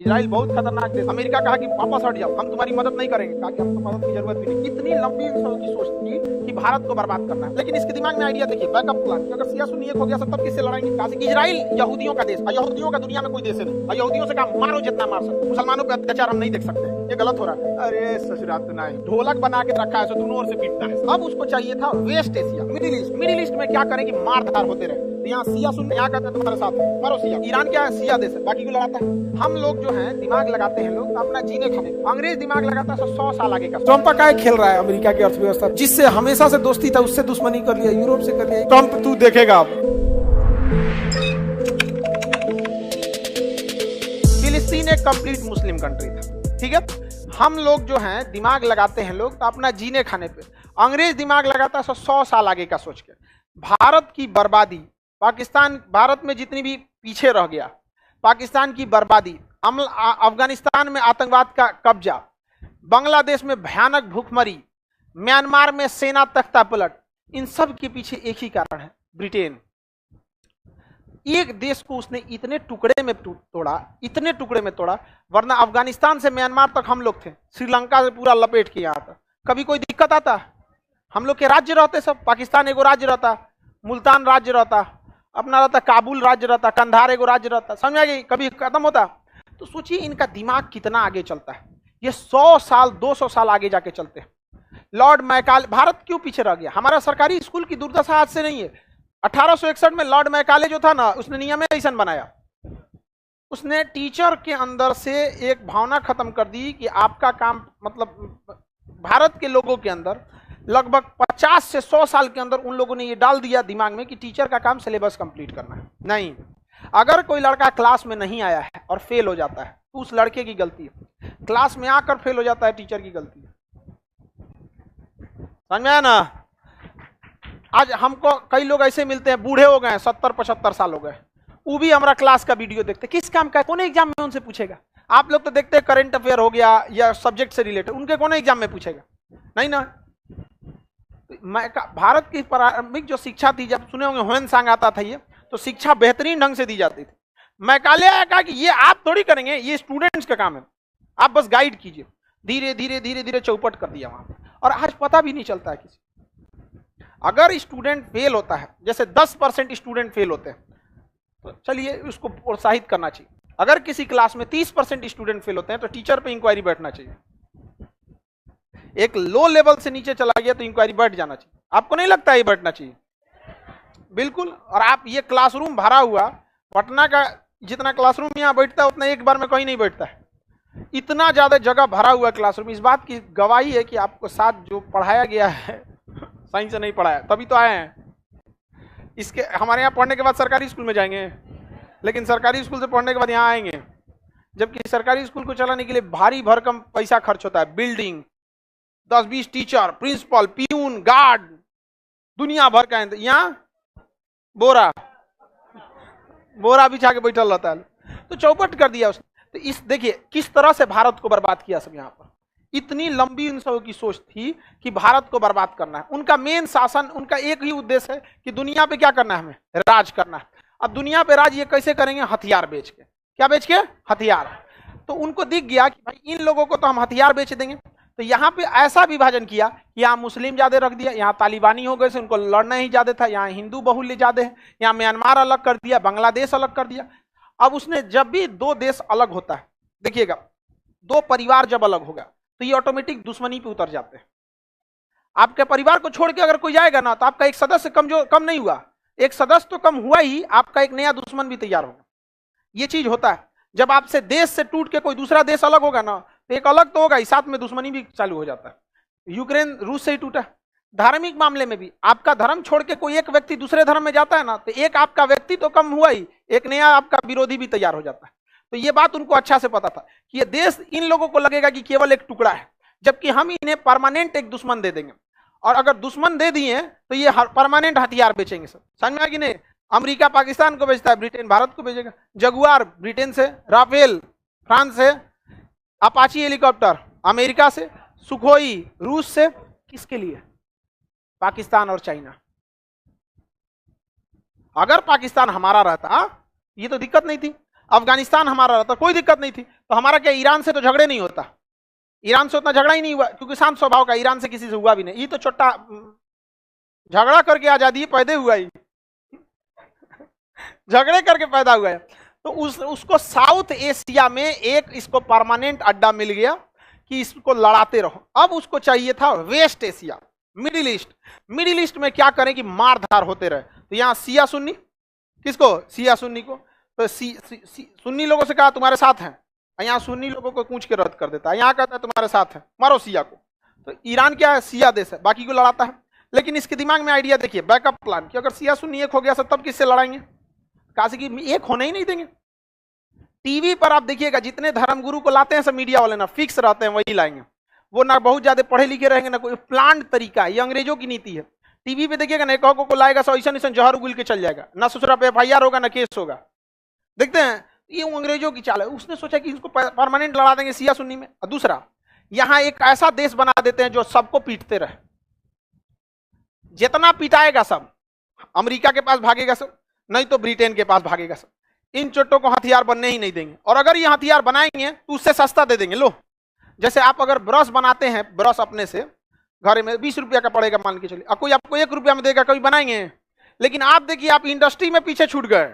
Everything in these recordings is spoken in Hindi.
इजराइल बहुत खतरनाक देश। अमेरिका कहा कि वापस हट जाओ, हम तुम्हारी मदद नहीं करेंगे। कहा कि हमको मदद की जरूरत भी नहीं। इतनी लंबी इंसानों की सोच थी कि भारत को बर्बाद करना है। लेकिन इसके दिमाग में आइडिया देखिए, बैकअप प्लान कि अगर सिया सुन्नी एक हो गया तब किससे लड़ाएंगे? कहा कि इजराइल यहूदियों का देश, यहूदियों का दुनिया में कोई देश नहीं, यहूदियों से कहा मारो जितना मार सकते, मुसलमानों पर अत्याचार हम नहीं देख सकते, ये गलत हो रहा है। अरे ससुरात नहीं, ढोलक बना के रखा है, दोनों ओर से पीटना है। अब उसको चाहिए था West Asia, Middle East. Middle East में क्या करेंगे? मारधार होते रहे। यहाँ सिया सुन्नी, यहाँ कहते हैं तुम्हारे साथ मारो सिया। ईरान क्या है? सिया देश है, बाकी को लगाता है। हम लोग जो है दिमाग लगाते हैं लोग अपना जीने खाने। अंग्रेज दिमाग लगाता है 100 साल आगे का। ट्रम्प का खेल रहा है अमेरिका की अर्थव्यवस्था, जिससे हमेशा से दोस्ती था उससे दुश्मनी कर लिया, यूरोप से कर लिया। ट्रम्प तू देखेगा अब। फिलिस्तीन एक कंप्लीट मुस्लिम कंट्री था, ठीक है। हम लोग जो हैं दिमाग लगाते हैं लोग तो अपना जीने खाने पे। अंग्रेज दिमाग लगाता है 100 साल आगे का सोच के। भारत की बर्बादी, पाकिस्तान भारत में जितनी भी पीछे रह गया, पाकिस्तान की बर्बादी, अफगानिस्तान में आतंकवाद का कब्जा, बांग्लादेश में भयानक भूखमरी, म्यांमार में सेना तख्ता पलट, इन सब के पीछे एक ही कारण है, ब्रिटेन। एक देश को उसने इतने टुकड़े में तोड़ा, इतने टुकड़े में तोड़ा, वरना अफगानिस्तान से म्यांमार तक हम लोग थे, श्रीलंका से पूरा लपेट के यहाँ था। कभी कोई दिक्कत आता? हम लोग के राज्य रहते सब, पाकिस्तान एगो राज्य रहता, मुल्तान राज्य रहता, अपना रहता काबुल राज्य रहता, कंधार एगो राज्य रहता, समझ आ गई? कभी खत्म होता? तो सोचिए इनका दिमाग कितना आगे चलता है। ये 100 साल 200 साल आगे जाके चलते हैं। लॉर्ड मैकाले, भारत क्यों पीछे रह गया? हमारा सरकारी स्कूल की दुर्दशा आज से नहीं है। 1861 में लॉर्ड मैकाले जो था ना, उसने नियम ऐसा बनाया, उसने टीचर के अंदर से एक भावना खत्म कर दी कि आपका काम, मतलब भारत के लोगों के अंदर लगभग 50 से 100 साल के अंदर उन लोगों ने ये डाल दिया दिमाग में कि टीचर का काम सिलेबस कंप्लीट करना है। नहीं, अगर कोई लड़का क्लास में नहीं आया है और फेल हो जाता है तो उस लड़के की गलती है। क्लास में आकर फेल हो जाता है, टीचर की गलती है। समझ में आया ना? आज हमको कई लोग ऐसे मिलते हैं, बूढ़े हो गए, 70-75 साल हो गए, वो भी हमारा क्लास का वीडियो देखते। किस काम का? कौन एग्जाम में उनसे पूछेगा? आप लोग तो देखते हैं करंट अफेयर हो गया या सब्जेक्ट से रिलेटेड, उनके कौन एग्जाम में पूछेगा? नहीं ना। भारत की प्रारंभिक जो शिक्षा थी, जब सुने होंगे ह्वेनसांग आता था ये, तो शिक्षा बेहतरीन ढंग से दी जाती थी। मैकाले आया, कहा कि ये आप थोड़ी करेंगे, ये स्टूडेंट्स का काम है, आप बस गाइड कीजिए। धीरे धीरे धीरे धीरे चौपट कर दिया वहां पे, और आज पता भी नहीं चलता है किसी। अगर स्टूडेंट फेल होता है, जैसे 10% स्टूडेंट फेल होते हैं, तो चलिए उसको प्रोत्साहित करना चाहिए। अगर किसी क्लास में 30% स्टूडेंट फेल होते हैं तो टीचर पे इंक्वायरी बैठना चाहिए। एक लो लेवल से नीचे चला गया तो इंक्वायरी बैठ जाना चाहिए। आपको नहीं लगता है ये बैठना चाहिए? बिल्कुल। और आप ये क्लासरूम भरा हुआ, पटना का जितना क्लासरूम यहाँ बैठता है उतना एक बार में कहीं नहीं बैठता है। इतना ज्यादा जगह भरा हुआ क्लासरूम, इस बात की गवाही है कि आपको साथ जो पढ़ाया गया है सही से नहीं पढ़ाया, तभी तो आए हैं। इसके हमारे यहाँ पढ़ने के बाद सरकारी स्कूल में जाएंगे, लेकिन सरकारी स्कूल से पढ़ने के बाद यहाँ आएंगे, जबकि सरकारी स्कूल को चलाने के लिए भारी भरकम पैसा खर्च होता है। Building, 10-20 teacher, principal, peon, guard, दुनिया भर का। यहाँ बोरा बिछा के बैठल रहता है, तो चौपट कर दिया उसने। तो इस देखिए किस तरह से भारत को बर्बाद किया सब। यहाँ पर इतनी लंबी इन सबों की सोच थी कि भारत को बर्बाद करना है। उनका मेन शासन, उनका एक ही उद्देश्य है कि दुनिया पे क्या करना है, हमें राज करना है। अब दुनिया पे राज ये कैसे करेंगे? हथियार बेच के। क्या बेच के? हथियार। तो उनको दिख गया कि भाई इन लोगों को तो हम हथियार बेच देंगे। तो यहाँ पे ऐसा विभाजन किया कि यहाँ मुस्लिम ज्यादा रख दिया, यहाँ तालिबानी हो गए, उनको लड़ना ही ज्यादा था, यहाँ हिंदू बहुल्य ज्यादा है, यहाँ म्यांमार अलग कर दिया, बांग्लादेश अलग कर दिया। अब उसने जब भी दो देश अलग होता है, देखिएगा, दो परिवार जब अलग होगा तो ये ऑटोमेटिक दुश्मनी पे उतर जाते हैं। आपके परिवार को छोड़ के अगर कोई जाएगा ना, तो आपका एक सदस्य कम नहीं हुआ, एक सदस्य तो कम हुआ ही, आपका एक नया दुश्मन भी तैयार होगा। ये चीज होता है। जब आपसे देश से टूट के कोई दूसरा देश अलग होगा ना, तो एक अलग तो होगा ही, साथ में दुश्मनी भी चालू हो जाता है। यूक्रेन रूस से ही टूटा। धार्मिक मामले में भी आपका धर्म छोड़ के कोई एक व्यक्ति दूसरे धर्म में जाता है ना, तो एक आपका व्यक्ति तो कम हुआ ही, एक नया आपका विरोधी भी तैयार हो जाता है। तो ये बात उनको अच्छा से पता था कि ये देश इन लोगों को लगेगा कि केवल एक टुकड़ा है, जबकि हम इन्हें परमानेंट एक दुश्मन दे देंगे। और अगर दुश्मन दे दिए तो ये परमानेंट हथियार बेचेंगे सब। समझ में आ कि नहीं? अमेरिका पाकिस्तान को बेचता है, ब्रिटेन भारत को बेचेगा। जगुआर ब्रिटेन से, राफेल फ्रांस से, अपाची हेलीकॉप्टर अमेरिका से, सुखोई रूस से। किसके लिए? पाकिस्तान और चाइना। अगर पाकिस्तान हमारा रहता ये तो दिक्कत नहीं थी। अफगानिस्तान हमारा रहता, कोई दिक्कत नहीं थी। तो हमारा क्या ईरान से तो झगड़े नहीं होता, ईरान से उतना झगड़ा ही नहीं हुआ क्योंकि शांत स्वभाव का, ईरान से किसी से हुआ भी नहीं। ये तो छोटा झगड़ा करके आजादी पैदा हुआ ही, झगड़े करके पैदा हुआ है। तो उसको साउथ एशिया में एक इसको परमानेंट अड्डा मिल गया कि इसको लड़ाते रहो। अब उसको चाहिए था West Asia, Middle East. Middle East में क्या करें कि मारधार होते रहे। तो यहाँ सिया सुन्नी, किसको? सिया सुन्नी को। तो सुन्नी लोगों से कहा तुम्हारे साथ हैं, यहाँ सुन्नी लोगों को पूछ के रद्द कर देता है, यहाँ कहता है तुम्हारे साथ है, मारो सिया को। तो ईरान क्या है? सिया देश है, बाकी को लड़ाता है। लेकिन इसके दिमाग में आइडिया देखिए, बैकअप प्लान, कि अगर सिया सुन्नी एक हो गया तब किससे लड़ाएंगे? काशी की एक होने ही नहीं देंगे। टीवी पर आप देखिएगा जितने धर्मगुरु को लाते हैं सब मीडिया वाले ना फिक्स रहते हैं, वही लाएंगे। वो ना बहुत ज्यादा पढ़े लिखे रहेंगे ना कोई प्लान तरीका है, ये अंग्रेजों की नीति है। टीवी पे देखिएगा ना एक को लाएगा सो ऐसा जहर उगल के चल जाएगा, ना ससुरा पे FIR होगा ना केस होगा। देखते हैं ये अंग्रेजों की चाल है। उसने सोचा कि इसको परमानेंट लड़ा देंगे सिया सुन्नी में। और दूसरा, यहां एक ऐसा देश बना देते हैं जो सबको पीटते रहे, जितना पिटाएगा सब अमेरिका के पास भागेगा सब, नहीं तो ब्रिटेन के पास भागेगा सब। इन चोटों को हथियार बनने ही नहीं देंगे, और अगर ये हथियार बनाएंगे तो उससे सस्ता दे देंगे। लो, जैसे आप अगर ब्रश बनाते हैं, ब्रश अपने से घर में 20 रुपया का पड़ेगा मान के चलिए, और कोई आपको 1 रुपया में देगा, कभी बनाएंगे? लेकिन आप देखिए आप इंडस्ट्री में पीछे छूट गए।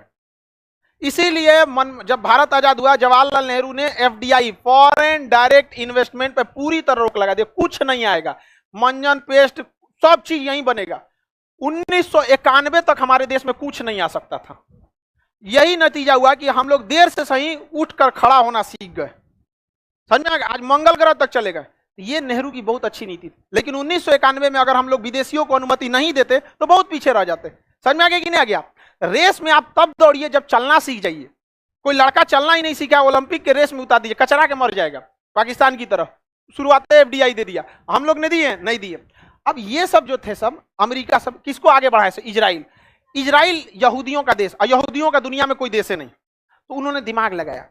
इसीलिए जब भारत आजाद हुआ, जवाहरलाल नेहरू ने FDI, फॉरेन डायरेक्ट इन्वेस्टमेंट पे पूरी तरह रोक लगा दिया, कुछ नहीं आएगा। मंजन पेस्ट सब चीज यहीं बनेगा। 1991 तक हमारे देश में कुछ नहीं आ सकता था। यही नतीजा हुआ कि हम लोग देर से सही उठकर खड़ा होना सीख गए। समझ में आ गया? आज मंगल ग्रह तक चले गए। ये नेहरू की बहुत अच्छी नीति थी। लेकिन 1991 में अगर हम लोग विदेशियों को अनुमति नहीं देते तो बहुत पीछे रह जाते। समझ में आ गया कि नहीं आ गया? रेस में आप तब दौड़िए जब चलना सीख जाइए। कोई लड़का चलना ही नहीं सीखा, ओलंपिक के रेस में उतार दीजिए, कचरा के मर जाएगा। पाकिस्तान की तरफ शुरुआत में FDI दे दिया, हम लोग ने दिए नहीं दिए। अब ये सब जो थे सब अमेरिका सब किसको आगे बढ़ाए? इजराइल। इजराइल यहूदियों का देश, और यहूदियों का दुनिया में कोई देश है नहीं। तो उन्होंने दिमाग लगाया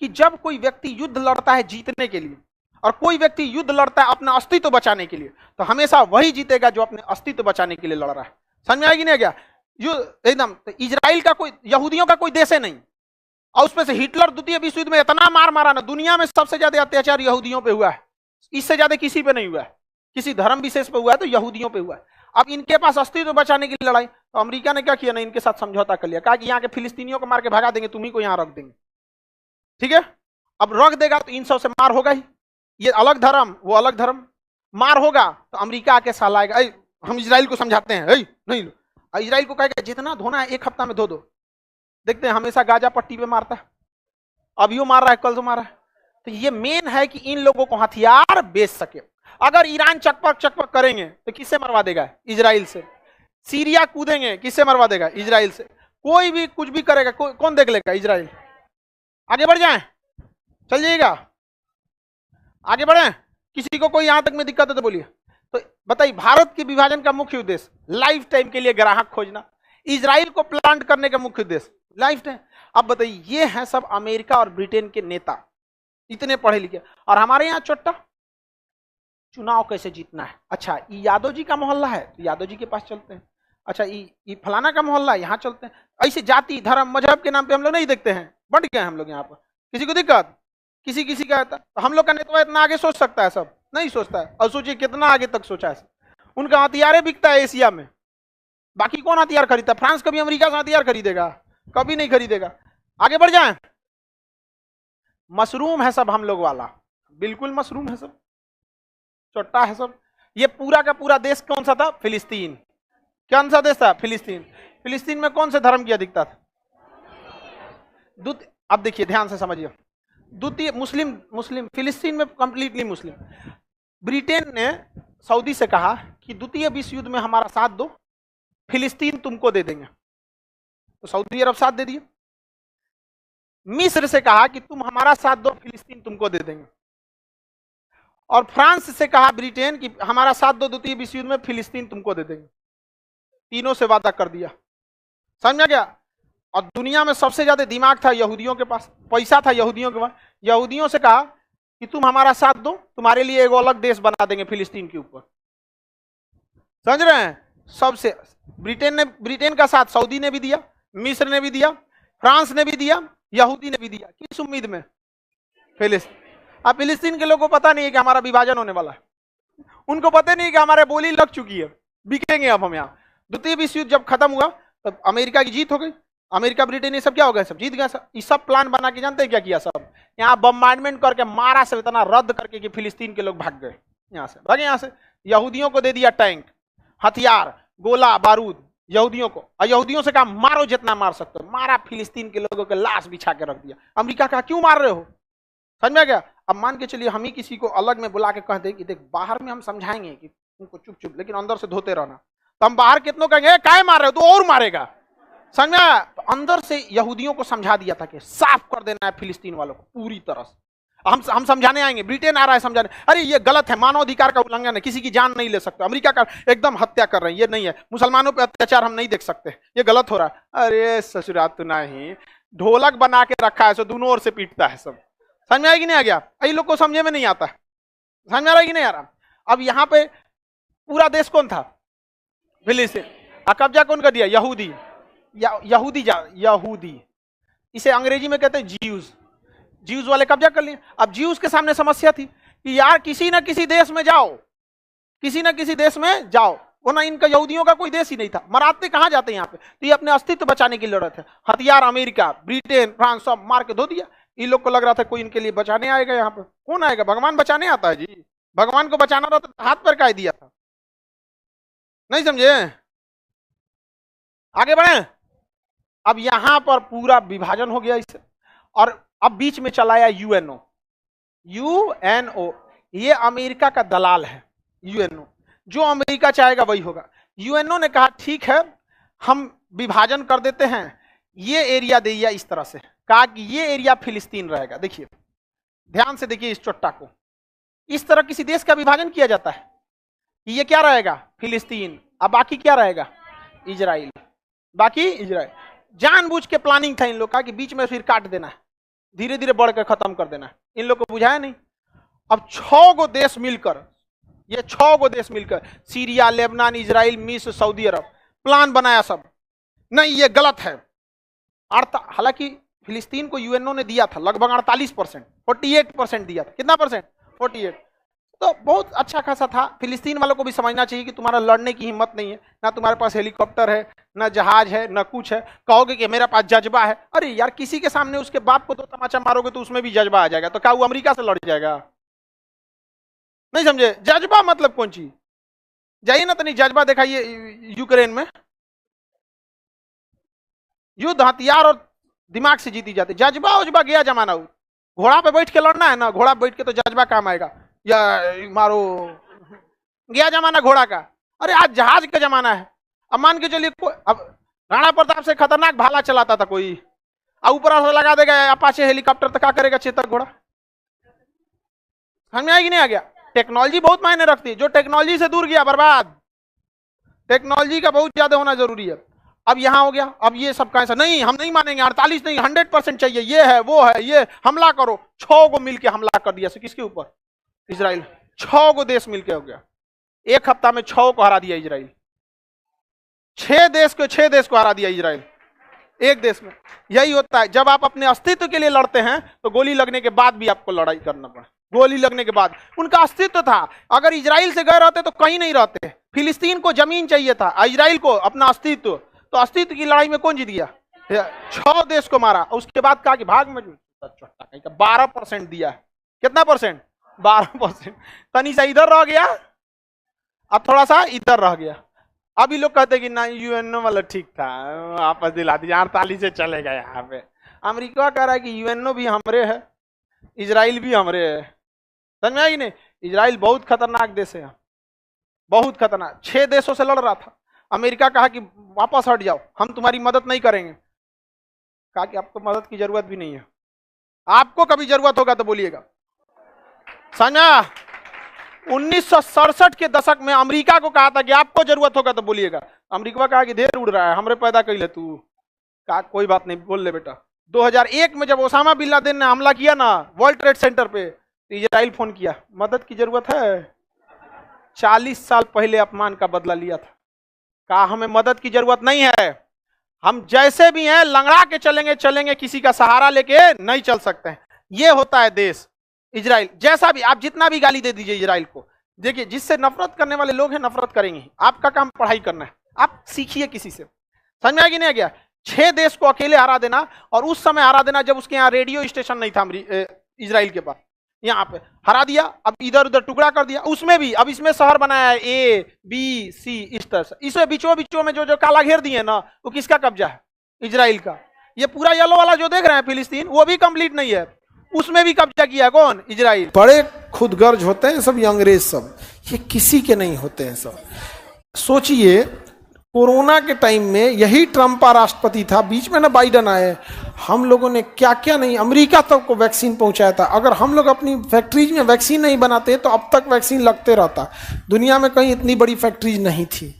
कि जब कोई व्यक्ति युद्ध लड़ता है जीतने के लिए, और कोई व्यक्ति युद्ध लड़ता है अपना अस्तित्व बचाने के लिए, तो हमेशा वही जीतेगा जो अपने अस्तित्व बचाने के लिए लड़ रहा है। समझ में आएगी नहीं क्या? एकदम। तो इजराइल का कोई, यहूदियों का कोई देश है नहीं। और उसमें से हिटलर द्वितीय विश्व युद्ध में इतना मार मारा ना, दुनिया में सबसे ज्यादा अत्याचार यहूदियों पे हुआ है, इससे ज्यादा किसी पे नहीं हुआ है। किसी धर्म विशेष पे हुआ है तो यहूदियों पे हुआ है। अब इनके पास अस्तित्व बचाने की लड़ाई, तो अमेरिका ने क्या किया ना, इनके साथ समझौता कर लिया, कहा कि यहाँ के फिलिस्तीनियों को मार के भगा देंगे, तुम्ही को यहाँ रख देंगे। ठीक है, अब रख देगा तो इन सब से मार होगा ही, ये अलग धर्म वो अलग धर्म, मार होगा तो अमेरिका आके साल आएगा, हम इजराइल को समझाते हैं, नहीं लो। इजराइल को कहेगा जितना धोना है 1 हफ्ता में धो दो। देखते हैं हमेशा गाजा पट्टी पे मारता है, अभियो मार रहा है, कल तो मारा है। तो ये मेन है कि इन लोगों को हथियार बेच सके। अगर ईरान चकपक करेंगे तो किससे मरवा देगा? इजराइल से। सीरिया कूदेंगे, किससे मरवा देगा? इजराइल से। कोई भी कुछ भी करेगा, कौन देख लेगा? इजराइल। आगे बढ़ जाए, चल जाइएगा, आगे बढ़े। किसी को कोई यहां तक में दिक्कत है तो बोलिए। तो बताइए, भारत के विभाजन का मुख्य उद्देश्य लाइफ टाइम के लिए ग्राहक खोजना, इजराइल को प्लांट करने का मुख्य उद्देश्य लाइफ टाइम। अब बताइए, ये है सब अमेरिका और ब्रिटेन के नेता, इतने पढ़े लिखे, और हमारे यहाँ चोट्टा चुनाव कैसे जीतना है। अच्छा, ये यादव जी का मोहल्ला है तो यादव जी के पास चलते हैं। अच्छा, ये फलाना का मोहल्ला है, यहाँ चलते हैं। ऐसे जाति धर्म मजहब के नाम पे हम लोग नहीं देखते हैं, बढ़ गए हम लोग यहाँ पर। किसी को दिक्कत, किसी का तो हम लोग का नेता इतना आगे सोच सकता है? सब नहीं सोचता है। और सोचिए कितना आगे तक सोचा है। उनका हथियार बिकता है एशिया में, बाकी कौन हथियार खरीदता? फ्रांस कभी अमेरिका से हथियार खरीदेगा? कभी नहीं खरीदेगा। आगे बढ़ जाए। मशरूम है सब हम लोग वाला, बिल्कुल मशरूम है सब, चोट्टा है सब। ये पूरा का पूरा देश कौन सा था? फिलिस्तीन। कौन सा देश था? फिलिस्तीन। फिलिस्तीन में कौन से धर्म की अधिकता था? अब देखिए ध्यान से समझिए, द्वितीय मुस्लिम फिलिस्तीन में कंप्लीटली मुस्लिम। ब्रिटेन ने सऊदी से कहा कि द्वितीय विश्व युद्ध में हमारा साथ दो, फिलिस्तीन तुमको दे देंगे, तो सऊदी अरब साथ दे दिए। मिस्र से कहा कि तुम हमारा साथ दो, फिलिस्तीन तुमको दे देंगे। और फ्रांस से कहा ब्रिटेन कि हमारा साथ दो, द्वितीय विश्व युद्ध में फिलिस्तीन तुमको दे देंगे। तीनों से वादा कर दिया। समझ गया? और दुनिया में सबसे ज्यादा दिमाग था यहूदियों के पास, पैसा था यहूदियों के पास। यहूदियों से कहा कि तुम हमारा साथ दो, तुम्हारे लिए एक अलग देश बना देंगे फिलिस्तीन के ऊपर। समझ रहे हैं? सबसे ब्रिटेन का साथ सऊदी ने भी दिया, मिस्र ने भी दिया, फ्रांस ने भी दिया, यहूदी ने भी दिया, किस उम्मीद में? फिलिस्तीन। अब फिलिस्तीन के लोगों को पता नहीं है कि हमारा विभाजन होने वाला है, उनको पता नहीं है कि हमारे बोली लग चुकी है, बिकेंगे अब हम यहाँ। द्वितीय विश्व युद्ध जब खत्म हुआ तब अमेरिका की जीत हो गई, अमेरिका ब्रिटेन ये सब क्या हो गया, सब जीत गया सब। ये सब प्लान बना के जानते हैं क्या किया, सब यहाँ बम्बार्डमेंट करके मारा, सब इतना रद्द करके कि फिलिस्तीन के लोग भाग गए यहाँ से, भागे यहाँ से। यहूदियों को दे दिया टैंक, हथियार, गोला बारूद यहूदियों को, और यहूदियों से कहा मारो जितना मार सकते हो, मारा, फिलिस्तीन के लोगों के लाश बिछा के रख दिया। अमेरिका कहा क्यों मार रहे हो, समझ में गया। अब मान के चलिए हम ही किसी को अलग में बुला के कह दे कि देख बाहर में हम समझाएंगे कि तुमको चुप चुप, लेकिन अंदर से धोते रहना, तो हम बाहर कितनों कहेंगे काय मार रहे हो, तो और मारेगा, समझ में। तो अंदर से यहूदियों को समझा दिया था कि साफ कर देना है फिलिस्तीन वालों को पूरी तरह से। हम समझाने आएंगे, ब्रिटेन आ रहा है समझाने, अरे ये गलत है, मानवाधिकार का उल्लंघन है, किसी की जान नहीं ले सकते, अमेरिका का एकदम हत्या कर रहे हैं, ये नहीं है, मुसलमानों पे अत्याचार हम नहीं देख सकते, ये गलत हो रहा है। अरे ससुरात तो नहीं, ढोलक बना के रखा है, सो दोनों ओर से पीटता है सब, समझ में आएगी नहीं आ गया, ये लोग को समझे में नहीं आता, समझ में आ रहा है कि नहीं आ रहा। अब यहाँ पे पूरा देश कौन था, फिलिस्तीन, कब्जा कौन कर दिया, यहूदी, यहूदी, इसे अंग्रेजी में कहते हैं ज्यूज, ज्यूज वाले कब्जा कर लिए। अब ज्यूज के सामने समस्या थी कि यार किसी ना किसी देश में जाओ, किसी ना किसी देश में जाओ, वरना इनका यहूदियों का कोई देश ही नहीं था, मराते कहां जाते यहाँ पे, तो ये अपने अस्तित्व बचाने की लड़ रहे थे, हथियार अमेरिका ब्रिटेन फ्रांस सब मार के धो दिया। इन लोग को लग रहा था कोई इनके लिए बचाने आएगा, यहाँ पे कौन आएगा, भगवान बचाने आता है जी, भगवान को बचाना रहता तो हाथ पर काहे दिया था, नहीं समझे, आगे बढ़े। अब यहां पर पूरा विभाजन हो गया इससे, और अब बीच में चलाया यूएनओ, यूएनओ ये अमेरिका का दलाल है, यूएनओ जो अमेरिका चाहेगा वही होगा। यूएनओ ने कहा ठीक है हम विभाजन कर देते हैं, ये एरिया दे दिया, इस तरह से कहा कि ये एरिया फिलिस्तीन रहेगा। देखिए ध्यान से देखिए इस चोट्टा को, इस तरह किसी देश का विभाजन किया जाता है कि ये क्या रहेगा, फिलिस्तीन, अब बाकी क्या रहेगा, इजराइल, बाकी इजराइल। जानबूझ के प्लानिंग था इन लोग का कि बीच में फिर काट देना है, धीरे धीरे बढ़ के खत्म कर देना है, इन लोग को बुझाया नहीं। अब 6 गो देश मिलकर, ये 6 गो देश मिलकर, सीरिया, लेबनान, इजराइल, मिस्र, सऊदी अरब, प्लान बनाया सब, नहीं ये गलत है। हालांकि फिलिस्तीन को यूएनओ ने दिया था लगभग 48%, 48% दिया था, कितना परसेंट, 48, तो बहुत अच्छा खासा था। फिलिस्तीन वालों को भी समझना चाहिए कि तुम्हारा लड़ने की हिम्मत नहीं है, ना तुम्हारे पास हेलीकॉप्टर है, ना जहाज है, ना कुछ है, कहोगे कि मेरे पास जज्बा है, अरे यार किसी के सामने उसके बाप को 2 तमाचा मारोगे तो उसमें भी जज्बा आ जाएगा, तो क्या वो अमेरिका से लड़ जाएगा, नहीं समझे। जज्बा मतलब कौन चीज, जाइए ना तनी जज्बा दिखाइए यूक्रेन में, युद्ध हथियार और दिमाग से जीती जाती, जज्बा उजबा गया जमाना। घोड़ा पे बैठ के लड़ना है ना, घोड़ा बैठ के तो जज्बा काम आएगा, या मारो, गया जमाना घोड़ा का। अरे आज जहाज का जमाना है। अब मान के चलिए अब राणा प्रताप से खतरनाक भाला चलाता था कोई, अब ऊपर से लगा देगा अपाचे हेलीकॉप्टर, तो क्या करेगा चेतक घोड़ा, समझ में आएगी नहीं आ गया। टेक्नोलॉजी बहुत मायने रखती है, जो टेक्नोलॉजी से दूर गया बर्बाद, टेक्नोलॉजी का बहुत ज्यादा होना जरूरी है। अब यहां हो गया, अब ये सब कैसा नहीं, हम नहीं मानेंगे, 48 नहीं 100% चाहिए, ये है वो है, ये हमला करो। 6 गो मिलके हमला कर दिया, किसके ऊपर, इजराइल। 6 गो देश मिलके हो गया, एक हफ्ता में 6 को हरा दिया इजराइल, 6 देश को हरा दिया इजराइल एक देश में। यही होता है जब आप अपने अस्तित्व के लिए लड़ते हैं तो गोली लगने के बाद भी आपको लड़ाई करना पड़ा, गोली लगने के बाद। उनका अस्तित्व था, अगर इजराइल से गए रहते तो कहीं नहीं रहते। फिलिस्तीन को जमीन चाहिए था, इजराइल को अपना अस्तित्व, तो अस्तित्व की लड़ाई में कौन जीत गया, 6 देश को मारा। उसके बाद कहा कि भाग में 12% दिया है, कितना परसेंट, 12%, तनी सा इधर रह गया, अब थोड़ा सा इधर रह गया। अभी लोग कहते हैं कि ना यूएनओ वाला ठीक था, आपस दिला दिया, 48 से चलेगा। यहाँ पे अमेरिका कह रहा है कि यूएनओ भी हमरे है, इजराइल भी हमरे है, समझ में आई नहीं। इजराइल बहुत खतरनाक देश है, बहुत खतरनाक, 6 देशों से लड़ रहा था। अमेरिका कहा कि वापस हट जाओ, हम तुम्हारी मदद नहीं करेंगे। कहा कि आपको मदद की जरूरत भी नहीं है, आपको कभी जरूरत होगा तो बोलिएगा, समझा। 1967 के दशक में अमेरिका को कहा था कि आपको जरूरत होगा तो बोलिएगा। अमेरिका कहा कि ढेर उड़ रहा है, हमरे पैदा कर ले तू। कहा कोई बात नहीं, बोल ले बेटा। 2001 में जब ओसामा बिन लादेन ने हमला किया ना वर्ल्ड ट्रेड सेंटर पे, तो इजराइल फोन किया, मदद की जरूरत है। 40 साल पहले अपमान का बदला लिया था, कहा हमें मदद की जरूरत नहीं है, हम जैसे भी हैं लंगड़ा के चलेंगे चलेंगे, किसी का सहारा लेके नहीं चल सकते हैं। ये होता है देश इजराइल। जैसा भी आप जितना भी गाली दे दीजिए इजराइल को, देखिए जिससे नफरत करने वाले लोग हैं नफरत करेंगे। आपका काम पढ़ाई करना है, आप सीखिए किसी से। समझ में आया कि नहीं आ गया? 6 देश को अकेले हरा देना, और उस समय हरा देना जब उसके यहाँ रेडियो स्टेशन नहीं था इजराइल के पास। यहाँ पे हरा दिया, अब इधर उधर टुकड़ा कर दिया। उसमें भी अब इसमें शहर बनाया है A, B, C इस तरह से। इसमें बीचों में जो काला घेर दिए ना, वो किसका कब्जा है? इजराइल का। ये पूरा येलो वाला जो देख रहे हैं फिलिस्तीन, वो भी कंप्लीट नहीं है, उसमें भी कब्जा किया कौन? इजराइल। बड़े खुदगर्ज होते हैं सब ये अंग्रेज सब, ये किसी के नहीं होते हैं सब। सोचिए कोरोना के टाइम में यही ट्रंप का राष्ट्रपति था, बीच में ना बाइडन आए, हम लोगों ने क्या क्या नहीं, अमेरिका तक को वैक्सीन पहुंचाया था। अगर हम लोग अपनी फैक्ट्रीज में वैक्सीन नहीं बनाते तो अब तक वैक्सीन लगते रहता। दुनिया में कहीं इतनी बड़ी फैक्ट्रीज नहीं थी।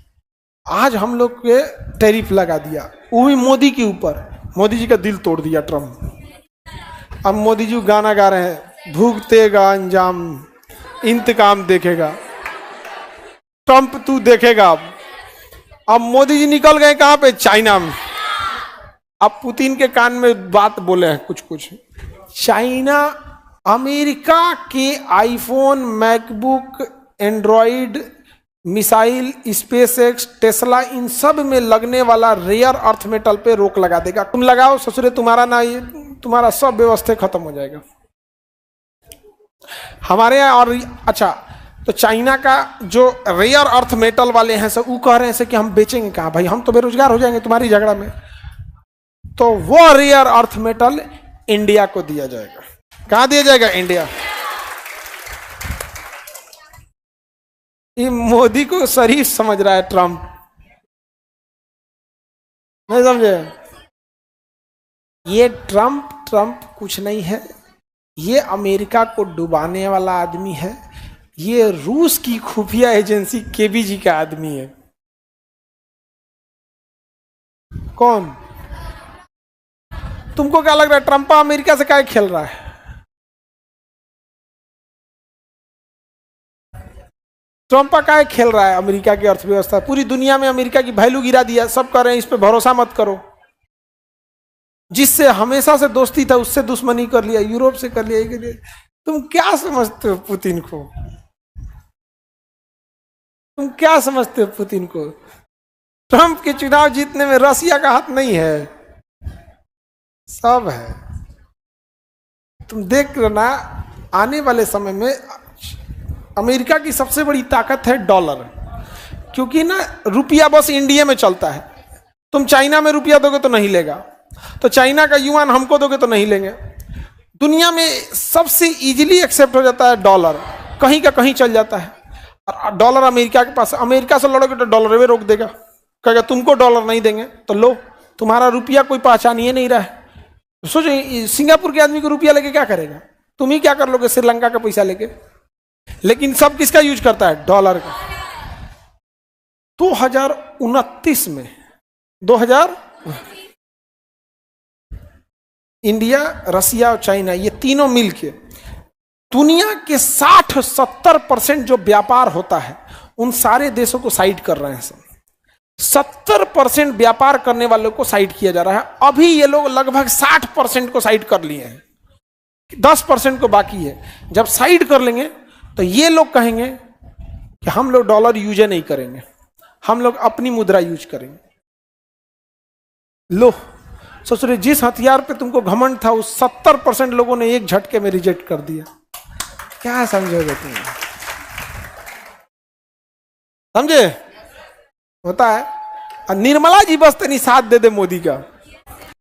आज हम लोग के टैरिफ लगा दिया, वो भी मोदी के ऊपर। मोदी जी का दिल तोड़ दिया ट्रंप। अब मोदी जी गाना गा रहे हैं, भुगतेगा अंजाम इंतकाम देखेगा, ट्रंप तू देखेगा। अब मोदी जी निकल गए कहां पे? चाइना में। अब पुतिन के कान में बात बोले हैं कुछ। चाइना अमेरिका के iPhone, MacBook, Android, missile, SpaceX, Tesla, इन सब में लगने वाला रेयर अर्थ मेटल पे रोक लगा देगा। तुम लगाओ ससुरे, तुम्हारा ना ये तुम्हारा सब व्यवस्था खत्म हो जाएगा हमारे यहाँ। और अच्छा, तो चाइना का जो रेयर अर्थ मेटल वाले हैं सब वो कह रहे हैं कि हम बेचेंगे कहाँ भाई, हम तो बेरोजगार हो जाएंगे तुम्हारी झगड़ा में। तो वो रेयर अर्थ मेटल इंडिया को दिया जाएगा। कहाँ दिया जाएगा? इंडिया। ये मोदी को शरीफ समझ रहा है ट्रंप, नहीं समझे? ये ट्रंप कुछ नहीं है, ये अमेरिका को डुबाने वाला आदमी है। ये रूस की खुफिया एजेंसी केबीजी का आदमी है। कौन? तुमको क्या लग रहा है ट्रंप अमेरिका से क्या खेल रहा है? ट्रंप क्या खेल रहा है अमेरिका की अर्थव्यवस्था? पूरी दुनिया में अमेरिका की वैल्यू गिरा दिया। सब कह रहे हैं इस पे भरोसा मत करो। जिससे हमेशा से दोस्ती था उससे दुश्मनी कर लिया, यूरोप से कर लिया। तुम क्या समझते हो पुतिन को? तुम क्या समझते हो पुतिन को? ट्रंप के चुनाव जीतने में रसिया का हाथ नहीं है, सब है। तुम देख लेना आने वाले समय में अमेरिका की सबसे बड़ी ताकत है डॉलर, क्योंकि ना रुपया बस इंडिया में चलता है। तुम चाइना में रुपया दोगे तो नहीं लेगा, तो चाइना का युआन हमको दोगे तो नहीं लेंगे। दुनिया में सबसे इजीली एक्सेप्ट हो जाता है डॉलर, कहीं का कहीं चल जाता है। और डॉलर अमेरिका के पास, अमेरिका से लड़ोगे तो डॉलर वे रोक देगा, कहेगा तुमको डॉलर नहीं देंगे तो लो, तुम्हारा रुपया कोई पहचान ही नहीं रहा है। सोचो सिंगापुर के आदमी को रुपया लेके क्या करेगा? तुम ही क्या कर लोगे श्रीलंका का पैसा लेके? लेकिन सब किसका यूज करता है? डॉलर का। 2029 में 2000 इंडिया, रसिया और चाइना ये तीनों मिलके दुनिया के 60-70% जो व्यापार होता है उन सारे देशों को साइड कर रहे हैं। सब 70% व्यापार करने वालों को साइड किया जा रहा है। अभी ये लोग लगभग 60% को साइड कर लिए हैं, 10% को बाकी है। जब साइड कर लेंगे तो ये लोग कहेंगे कि हम लोग डॉलर यूज नहीं करेंगे, हम लोग अपनी मुद्रा यूज करेंगे। लो सोच रहे जिस हथियार पे तुमको घमंड था उस 70% लोगों ने एक झटके में रिजेक्ट कर दिया। क्या समझोगे तुम? समझे? होता है। निर्मला जी बस तनी साथ दे दे मोदी का,